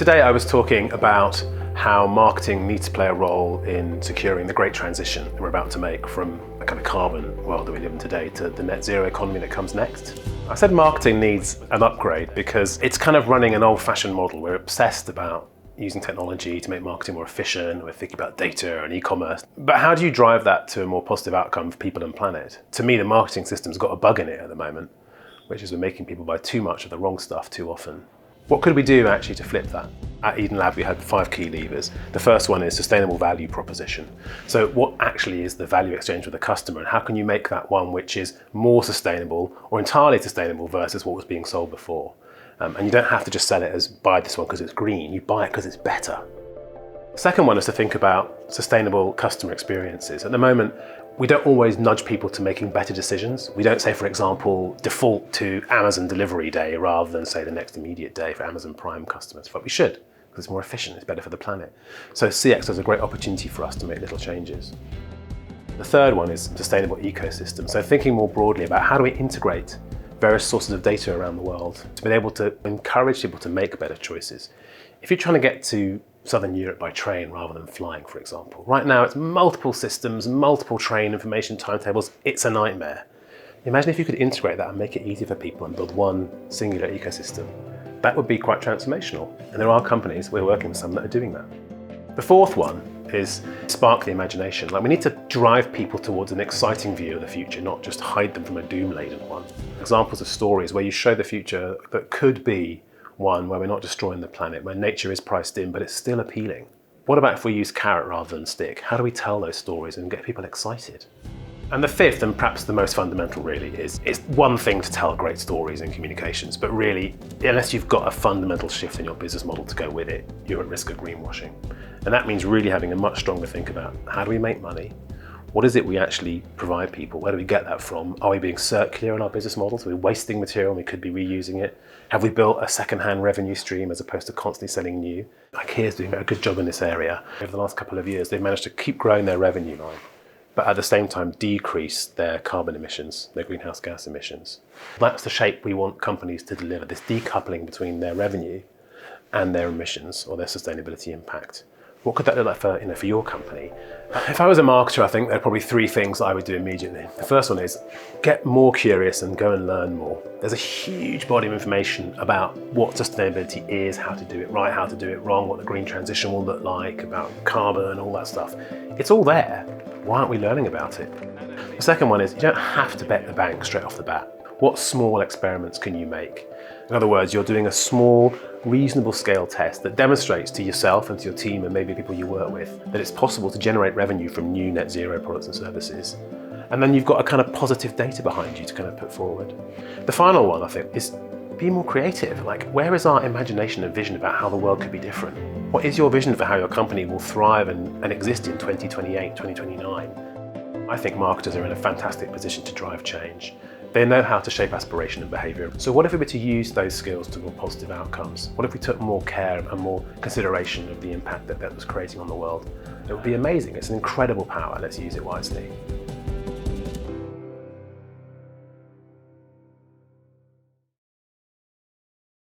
Today I was talking about how marketing needs to play a role in securing the great transition that we're about to make from the kind of carbon world that we live in today to the net zero economy that comes next. I said marketing needs an upgrade because it's kind of running an old-fashioned model. We're obsessed about using technology to make marketing more efficient. We're thinking about data and e-commerce. But how do you drive that to a more positive outcome for people and planet? To me, the marketing system's got a bug in it at the moment, which is we're making people buy too much of the wrong stuff too often. What could we do actually to flip that? At Eden Lab, we had 5 key levers. The first one is sustainable value proposition. So what actually is the value exchange with the customer, and how can you make that one which is more sustainable or entirely sustainable versus what was being sold before? And you don't have to just sell it as buy this one because it's green, you buy it because it's better. The second one is to think about sustainable customer experiences. At the moment, we don't always nudge people to making better decisions. We don't say, for example, default to Amazon delivery day rather than say the next immediate day for Amazon Prime customers. But we should, because it's more efficient, it's better for the planet. So CX is a great opportunity for us to make little changes. The third one is sustainable ecosystem. So thinking more broadly about how do we integrate various sources of data around the world to be able to encourage people to make better choices. If you're trying to get to Southern Europe by train rather than flying, for example. Right now it's multiple systems, multiple train information timetables, it's a nightmare. Imagine if you could integrate that and make it easy for people and build one singular ecosystem. That would be quite transformational. And there are companies, we're working with some that are doing that. The fourth one is spark the imagination. Like, we need to drive people towards an exciting view of the future, not just hide them from a doom-laden one. Examples of stories where you show the future that could be one where we're not destroying the planet, where nature is priced in, but it's still appealing. What about if we use carrot rather than stick? How do we tell those stories and get people excited? And the fifth, and perhaps the most fundamental really, is it's one thing to tell great stories in communications, but really, unless you've got a fundamental shift in your business model to go with it, you're at risk of greenwashing. And that means really having a much stronger think about how do we make money? What is it we actually provide people? Where do we get that from? Are we being circular in our business models? Are we wasting material and we could be reusing it? Have we built a second-hand revenue stream as opposed to constantly selling new? IKEA's doing a good job in this area. Over the last couple of years, they've managed to keep growing their revenue line, but at the same time decrease their carbon emissions, their greenhouse gas emissions. That's the shape we want companies to deliver, this decoupling between their revenue and their emissions or their sustainability impact. What could that look like for your company? If I was a marketer, I think there are probably 3 things I would do immediately. The first one is get more curious and go and learn more. There's a huge body of information about what sustainability is, how to do it right, how to do it wrong, what the green transition will look like, about carbon, all that stuff. It's all there. Why aren't we learning about it? The second one is you don't have to bet the bank straight off the bat. What small experiments can you make? In other words, you're doing a small, reasonable scale test that demonstrates to yourself and to your team and maybe people you work with that it's possible to generate revenue from new net zero products and services. And then you've got a kind of positive data behind you to kind of put forward. The final one, I think, is be more creative. Like, where is our imagination and vision about how the world could be different? What is your vision for how your company will thrive and exist in 2028, 2029? I think marketers are in a fantastic position to drive change. They know how to shape aspiration and behaviour. So what if we were to use those skills to more positive outcomes? What if we took more care and more consideration of the impact that was creating on the world? It would be amazing. It's an incredible power. Let's use it wisely.